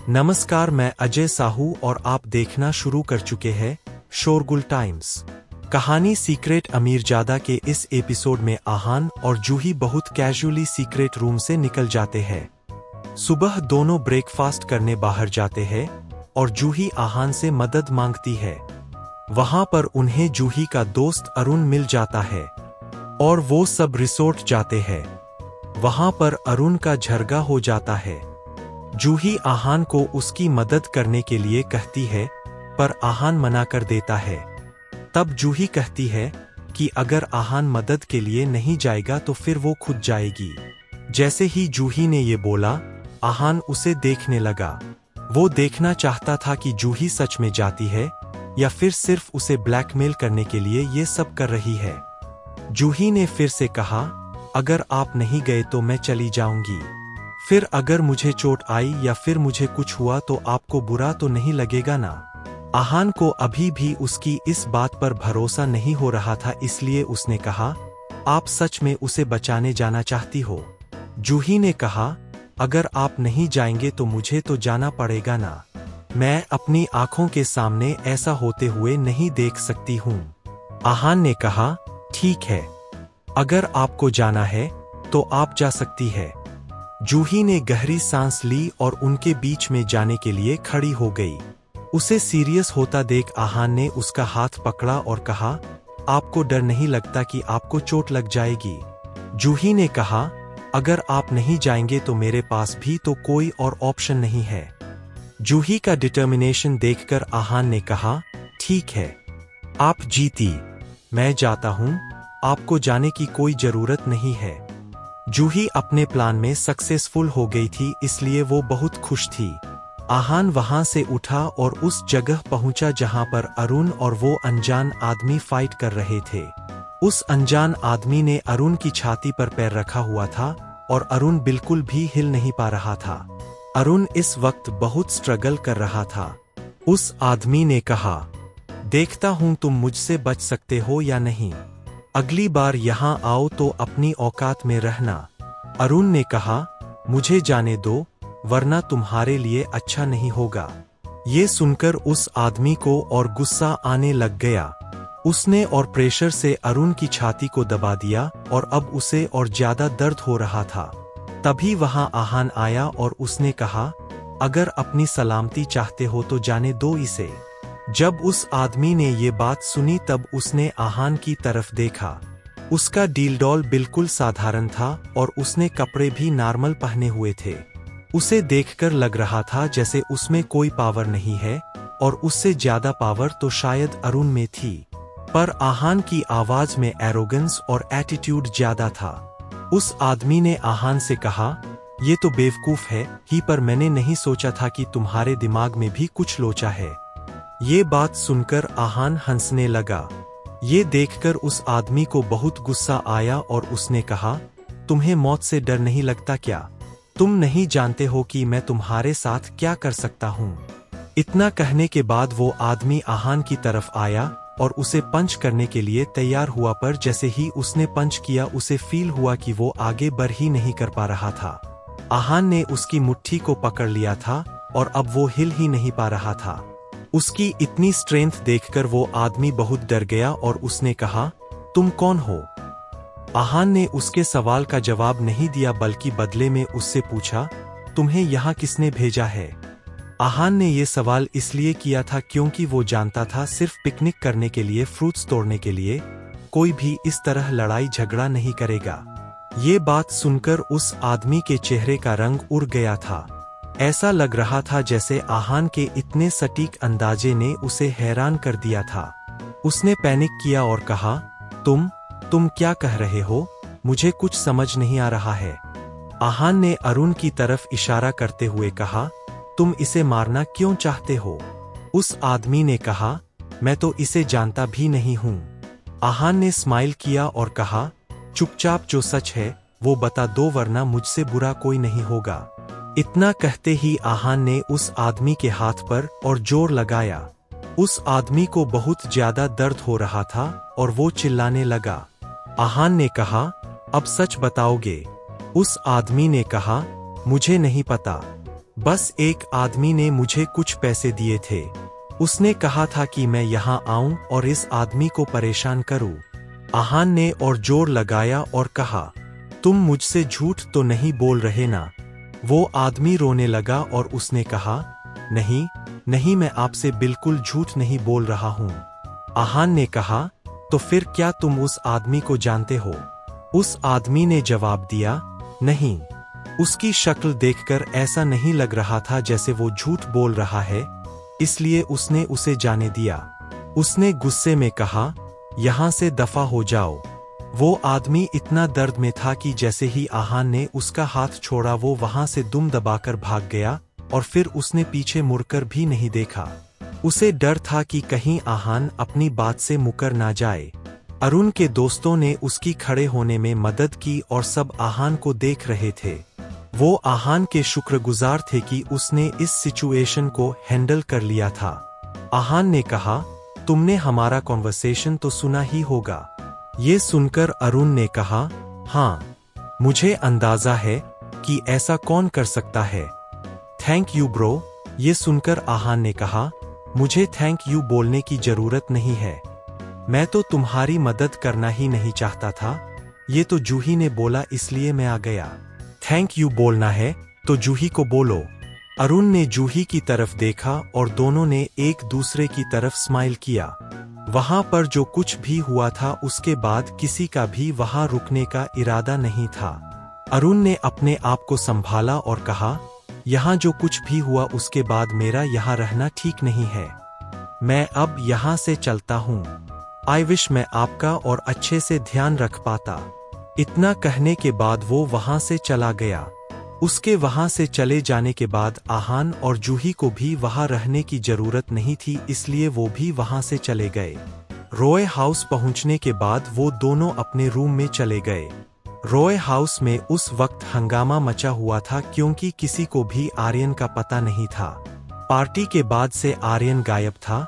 नमस्कार, मैं अजय साहू और आप देखना शुरू कर चुके हैं शोरगुल टाइम्स। कहानी सीक्रेट अमीरजादा के इस एपिसोड में आहान और जूही बहुत कैजुअली सीक्रेट रूम से निकल जाते हैं। सुबह दोनों ब्रेकफास्ट करने बाहर जाते हैं और जूही आहान से मदद मांगती है। वहां पर उन्हें जूही का दोस्त अरुण मिल जाता है और वो सब रिसोर्ट जाते हैं। वहां पर अरुण का झगड़ा हो जाता है। जूही आहान को उसकी मदद करने के लिए कहती है, पर आहान मना कर देता है। तब जूही कहती है कि अगर आहान मदद के लिए नहीं जाएगा तो फिर वो खुद जाएगी। जैसे ही जूही ने ये बोला, आहान उसे देखने लगा। वो देखना चाहता था कि जूही सच में जाती है या फिर सिर्फ उसे ब्लैकमेल करने के लिए ये सब कर रही है। जूही ने फिर से कहा, अगर आप नहीं गए तो मैं चली जाऊंगी। फिर अगर मुझे चोट आई या फिर मुझे कुछ हुआ तो आपको बुरा तो नहीं लगेगा ना? आहान को अभी भी उसकी इस बात पर भरोसा नहीं हो रहा था, इसलिए उसने कहा, आप सच में उसे बचाने जाना चाहती हो? जूही ने कहा, अगर आप नहीं जाएंगे तो मुझे तो जाना पड़ेगा ना। मैं अपनी आंखों के सामने ऐसा होते हुए नहीं देख सकती हूँ। आहान ने कहा, ठीक है, अगर आपको जाना है तो आप जा सकती है। जूही ने गहरी सांस ली और उनके बीच में जाने के लिए खड़ी हो गई। उसे सीरियस होता देख आहान ने उसका हाथ पकड़ा और कहा, आपको डर नहीं लगता कि आपको चोट लग जाएगी? जूही ने कहा, अगर आप नहीं जाएंगे तो मेरे पास भी तो कोई और ऑप्शन नहीं है। जूही का डिटर्मिनेशन देखकर आहान ने कहा, ठीक है, आप जीती, मैं जाता हूं, आपको जाने की कोई जरूरत नहीं है। जूही अपने प्लान में सक्सेसफुल हो गई थी, इसलिए वो बहुत खुश थी। आहान वहां से उठा और उस जगह पहुंचा जहां पर अरुण और वो अनजान आदमी फाइट कर रहे थे। उस अनजान आदमी ने अरुण की छाती पर पैर रखा हुआ था और अरुण बिल्कुल भी हिल नहीं पा रहा था। अरुण इस वक्त बहुत स्ट्रगल कर रहा था। उस आदमी ने कहा, देखता हूं तुम मुझसे बच सकते हो या नहीं। अगली बार यहाँ आओ तो अपनी औकात में रहना। अरुण ने कहा, मुझे जाने दो, वरना तुम्हारे लिए अच्छा नहीं होगा। ये सुनकर उस आदमी को और गुस्सा आने लग गया। उसने और प्रेशर से अरुण की छाती को दबा दिया और अब उसे और ज्यादा दर्द हो रहा था। तभी वहां आहान आया और उसने कहा, अगर अपनी सलामती चाहते हो तो जाने दो इसे। जब उस आदमी ने ये बात सुनी तब उसने आहान की तरफ देखा। उसका डीलडॉल बिल्कुल साधारण था और उसने कपड़े भी नॉर्मल पहने हुए थे। उसे देखकर लग रहा था जैसे उसमें कोई पावर नहीं है और उससे ज्यादा पावर तो शायद अरुण में थी। पर आहान की आवाज में एरोगेंस और एटीट्यूड ज्यादा था। उस आदमी ने आहान से कहा, ये तो बेवकूफ है ही, पर मैंने नहीं सोचा था कि तुम्हारे दिमाग में भी कुछ लोचा है। ये बात सुनकर आहान हंसने लगा। ये देखकर उस आदमी को बहुत गुस्सा आया और उसने कहा, तुम्हें मौत से डर नहीं लगता क्या? तुम नहीं जानते हो कि मैं तुम्हारे साथ क्या कर सकता हूँ? इतना कहने के बाद वो आदमी आहान की तरफ आया और उसे पंच करने के लिए तैयार हुआ, पर जैसे ही उसने पंच किया उसे फील हुआ कि वो आगे बढ़ ही नहीं कर पा रहा था। आहान ने उसकी मुट्ठी को पकड़ लिया था और अब वो हिल ही नहीं पा रहा था। उसकी इतनी स्ट्रेंथ देखकर वो आदमी बहुत डर गया और उसने कहा, तुम कौन हो? आहान ने उसके सवाल का जवाब नहीं दिया बल्कि बदले में उससे पूछा, तुम्हें यहाँ किसने भेजा है? आहान ने ये सवाल इसलिए किया था क्योंकि वो जानता था सिर्फ पिकनिक करने के लिए, फ्रूट्स तोड़ने के लिए कोई भी इस तरह लड़ाई झगड़ा नहीं करेगा। ये बात सुनकर उस आदमी के चेहरे का रंग उड़ गया था। ऐसा लग रहा था जैसे आहान के इतने सटीक अंदाजे ने उसे हैरान कर दिया था। उसने पैनिक किया और कहा, तुम क्या कह रहे हो? मुझे कुछ समझ नहीं आ रहा है। आहान ने अरुण की तरफ इशारा करते हुए कहा, तुम इसे मारना क्यों चाहते हो? उस आदमी ने कहा, मैं तो इसे जानता भी नहीं हूँ। आहान ने स्माइल किया और कहा, चुपचाप जो सच है वो बता दो, वरना मुझसे बुरा कोई नहीं होगा। इतना कहते ही आहान ने उस आदमी के हाथ पर और जोर लगाया। उस आदमी को बहुत ज्यादा दर्द हो रहा था और वो चिल्लाने लगा। आहान ने कहा, अब सच बताओगे? उस आदमी ने कहा, मुझे नहीं पता। बस एक आदमी ने मुझे कुछ पैसे दिए थे। उसने कहा था कि मैं यहाँ आऊं और इस आदमी को परेशान करूं। आहान ने और जोर लगाया और कहा, तुम मुझसे झूठ तो नहीं बोल रहे ना? वो आदमी रोने लगा और उसने कहा, नहीं नहीं, मैं आपसे बिल्कुल झूठ नहीं बोल रहा हूं। आहान ने कहा, तो फिर क्या तुम उस आदमी को जानते हो? उस आदमी ने जवाब दिया, नहीं। उसकी शक्ल देखकर ऐसा नहीं लग रहा था जैसे वो झूठ बोल रहा है, इसलिए उसने उसे जाने दिया। उसने गुस्से में कहा, यहां से दफा हो जाओ। वो आदमी इतना दर्द में था कि जैसे ही आहान ने उसका हाथ छोड़ा वो वहां से दुम दबाकर भाग गया और फिर उसने पीछे मुड़कर भी नहीं देखा। उसे डर था कि कहीं आहान अपनी बात से मुकर ना जाए। अरुण के दोस्तों ने उसकी खड़े होने में मदद की और सब आहान को देख रहे थे। वो आहान के शुक्रगुजार थे कि उसने इस सिचुएशन को हैंडल कर लिया था। आहान ने कहा, तुमने हमारा कॉन्वर्सेशन तो सुना ही होगा। ये सुनकर अरुण ने कहा, हाँ, मुझे अंदाजा है कि ऐसा कौन कर सकता है। Thank you bro. ये सुनकर आहान ने कहा, मुझे थैंक यू बोलने की जरूरत नहीं है, मैं तो तुम्हारी मदद करना ही नहीं चाहता था। ये तो जूही ने बोला इसलिए मैं आ गया। थैंक यू बोलना है तो जूही को बोलो। अरुण ने जूही की तरफ देखा और दोनों ने एक दूसरे की तरफ स्माइल किया। वहां पर जो कुछ भी हुआ था उसके बाद किसी का भी वहां रुकने का इरादा नहीं था। अरुण ने अपने आप को संभाला और कहा, यहाँ जो कुछ भी हुआ उसके बाद मेरा यहाँ रहना ठीक नहीं है। मैं अब यहाँ से चलता हूँ। आई विश मैं आपका और अच्छे से ध्यान रख पाता। इतना कहने के बाद वो वहां से चला गया। उसके वहां से चले जाने के बाद आहान और जूही को भी वहां रहने की जरूरत नहीं थी, इसलिए वो भी वहां से चले गए। रॉय हाउस पहुंचने के बाद वो दोनों अपने रूम में चले गए। रॉय हाउस में उस वक्त हंगामा मचा हुआ था क्योंकि किसी को भी आर्यन का पता नहीं था। पार्टी के बाद से आर्यन गायब था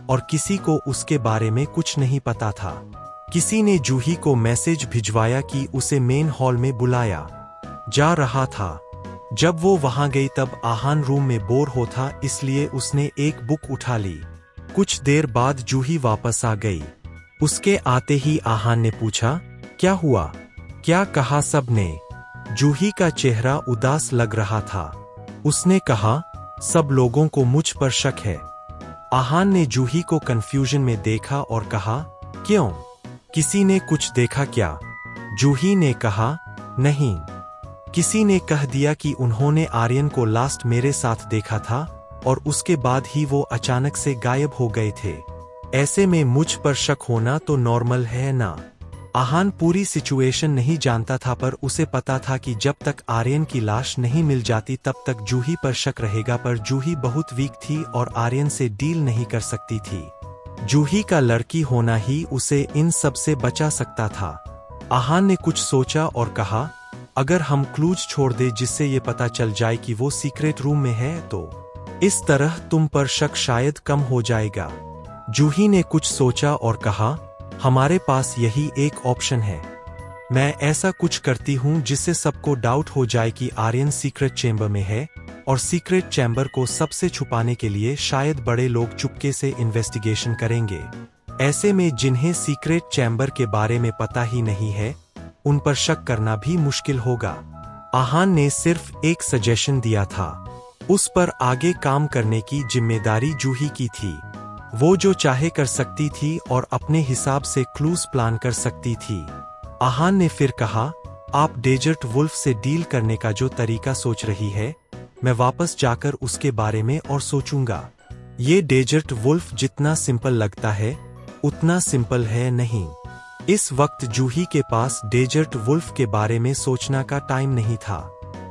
और किसी को उसके बारे में कुछ नहीं पता था। किसी ने जूही को मैसेज भिजवाया कि उसे मेन हॉल में बुलाया जा रहा था। जब वो वहां गई तब आहान रूम में बोर हो था, इसलिए उसने एक बुक उठा ली। कुछ देर बाद जूही वापस आ गई। उसके आते ही आहान ने पूछा, क्या हुआ, क्या कहा सबने? जूही का चेहरा उदास लग रहा था। उसने कहा, सब लोगों को मुझ पर शक है। आहान ने जूही को कंफ्यूजन में देखा और कहा, क्यों, किसी ने कुछ देखा क्या? जूही ने कहा, नहीं, किसी ने कह दिया कि उन्होंने आर्यन को लास्ट मेरे साथ देखा था और उसके बाद ही वो अचानक से गायब हो गए थे। ऐसे में मुझ पर शक होना तो नॉर्मल है ना? आहान पूरी सिचुएशन नहीं जानता था, पर उसे पता था कि जब तक आर्यन की लाश नहीं मिल जाती तब तक जूही पर शक रहेगा। पर जूही बहुत वीक थी और आर्यन से डील नहीं कर सकती थी। जूही का लड़की होना ही उसे इन सब से बचा सकता था। आहान ने कुछ सोचा और कहा, अगर हम क्लूज छोड़ दे जिससे ये पता चल जाए कि वो सीक्रेट रूम में है तो इस तरह तुम पर शक शायद कम हो जाएगा। जूही ने कुछ सोचा और कहा, हमारे पास यही एक ऑप्शन है। मैं ऐसा कुछ करती हूँ जिससे सबको डाउट हो जाए कि आर्यन सीक्रेट चैम्बर में है और सीक्रेट चैम्बर को सबसे छुपाने के लिए शायद बड़े लोग चुपके से इन्वेस्टिगेशन करेंगे। ऐसे में जिन्हें सीक्रेट चैम्बर के बारे में पता ही नहीं है उन पर शक करना भी मुश्किल होगा। आहान ने सिर्फ एक सजेशन दिया था, उस पर आगे काम करने की जिम्मेदारी जूही की थी। वो जो चाहे कर सकती थी और अपने हिसाब से क्लूज प्लान कर सकती थी। आहान ने फिर कहा, आप डेजर्ट वुल्फ से डील करने का जो तरीका सोच रही है, मैं वापस जाकर उसके बारे में और सोचूंगा। ये डेजर्ट वुल्फ जितना सिंपल लगता है उतना सिंपल है नहीं। इस वक्त जूही के पास डेजर्ट वुल्फ के बारे में सोचना का टाइम नहीं था।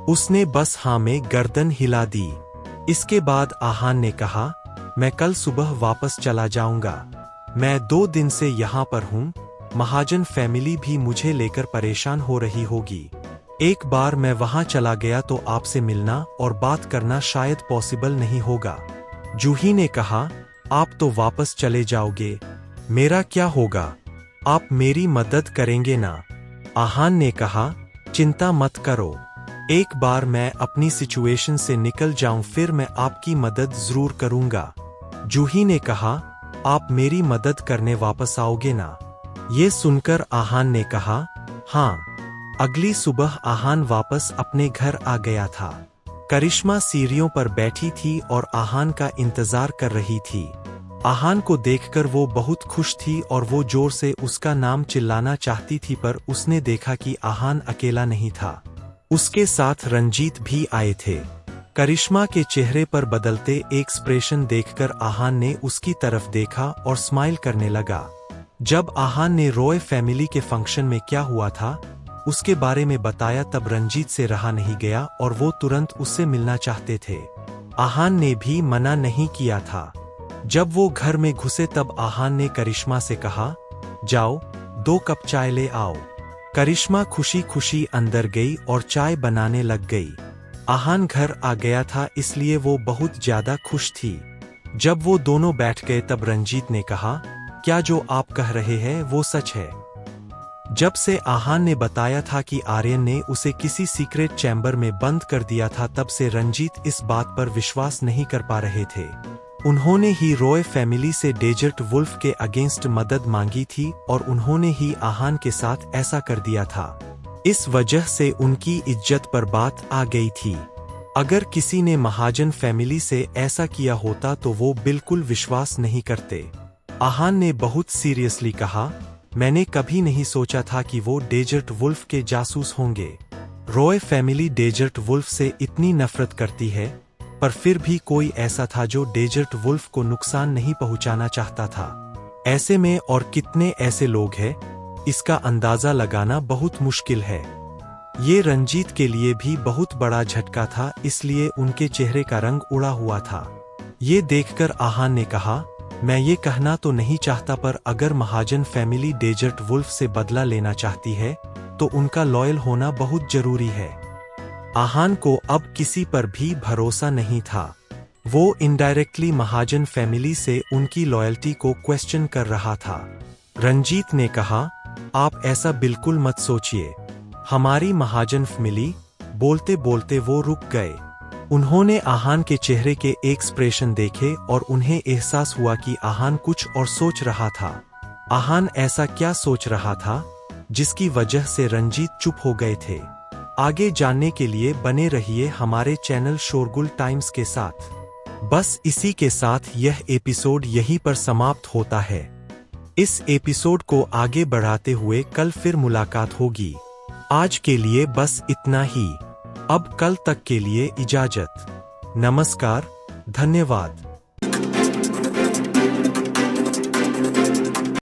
उसने बस हाँ में गर्दन हिला दी। इसके बाद आहान ने कहा, मैं कल सुबह वापस चला जाऊंगा। मैं 2 दिन से यहाँ पर हूँ। महाजन फैमिली भी मुझे लेकर परेशान हो रही होगी। एक बार मैं वहां चला गया तो आपसे मिलना और बात करना शायद पॉसिबल नहीं होगा। जूही ने कहा, आप तो वापस चले जाओगे, मेरा क्या होगा? आप मेरी मदद करेंगे ना? आहान ने कहा, चिंता मत करो, एक बार मैं अपनी सिचुएशन से निकल जाऊं फिर मैं आपकी मदद जरूर करूंगा। जूही ने कहा, आप मेरी मदद करने वापस आओगे ना? ये सुनकर आहान ने कहा, हाँ। अगली सुबह आहान वापस अपने घर आ गया था। करिश्मा सीढ़ियों पर बैठी थी और आहान का इंतजार कर रही थी। आहान को देखकर वो बहुत खुश थी और वो जोर से उसका नाम चिल्लाना चाहती थी, पर उसने देखा कि आहान अकेला नहीं था। उसके साथ रंजीत भी आए थे। करिश्मा के चेहरे पर बदलते एक्सप्रेशन देखकर आहान ने उसकी तरफ देखा और स्माइल करने लगा। जब आहान ने रॉय फैमिली के फंक्शन में क्या हुआ था उसके बारे में बताया तब रंजीत से रहा नहीं गया और वो तुरंत उससे मिलना चाहते थे। आहान ने भी मना नहीं किया था। जब वो घर में घुसे तब आहान ने करिश्मा से कहा, जाओ 2 कप चाय ले आओ। करिश्मा खुशी खुशी अंदर गई और चाय बनाने लग गई। आहान घर आ गया था इसलिए वो बहुत ज्यादा खुश थी। जब वो दोनों बैठ गए तब रंजीत ने कहा, क्या जो आप कह रहे हैं वो सच है? जब से आहान ने बताया था कि आर्यन ने उसे किसी सीक्रेट चैम्बर में बंद कर दिया था तब से रंजीत इस बात पर विश्वास नहीं कर पा रहे थे। उन्होंने ही रॉय फैमिली से डेजर्ट वुल्फ के अगेंस्ट मदद मांगी थी और उन्होंने ही आहान के साथ ऐसा कर दिया था। इस वजह से उनकी इज्जत पर बात आ गई थी। अगर किसी ने महाजन फैमिली से ऐसा किया होता तो वो बिल्कुल विश्वास नहीं करते। आहान ने बहुत सीरियसली कहा, मैंने कभी नहीं सोचा था कि वो डेजर्ट वुल्फ के जासूस होंगे। रॉय फैमिली डेजर्ट वुल्फ से इतनी नफरत करती है, पर फिर भी कोई ऐसा था जो डेजर्ट वुल्फ को नुकसान नहीं पहुंचाना चाहता था। ऐसे में और कितने ऐसे लोग हैं, इसका अंदाजा लगाना बहुत मुश्किल है। ये रंजीत के लिए भी बहुत बड़ा झटका था, इसलिए उनके चेहरे का रंग उड़ा हुआ था। ये देखकर आहान ने कहा, मैं ये कहना तो नहीं चाहता पर अगर महाजन फैमिली डेजर्ट वुल्फ से बदला लेना चाहती है तो उनका लॉयल होना बहुत जरूरी है। आहान को अब किसी पर भी भरोसा नहीं था। वो इनडायरेक्टली महाजन फैमिली से उनकी लॉयल्टी को क्वेश्चन कर रहा था। रंजीत ने कहा, आप ऐसा बिल्कुल मत सोचिए। हमारी महाजन फैमिली। बोलते बोलते वो रुक गए। उन्होंने आहान के चेहरे के एक्सप्रेशन देखे और उन्हें एहसास हुआ कि आहान कुछ और सोच रहा था। आहान ऐसा क्या सोच रहा था जिसकी वजह से रंजीत चुप हो गए थे? आगे जानने के लिए बने रहिए हमारे चैनल शोरगुल टाइम्स के साथ। बस इसी के साथ यह एपिसोड यहीं पर समाप्त होता है। इस एपिसोड को आगे बढ़ाते हुए कल फिर मुलाकात होगी। आज के लिए बस इतना ही। अब कल तक के लिए इजाजत। नमस्कार, धन्यवाद।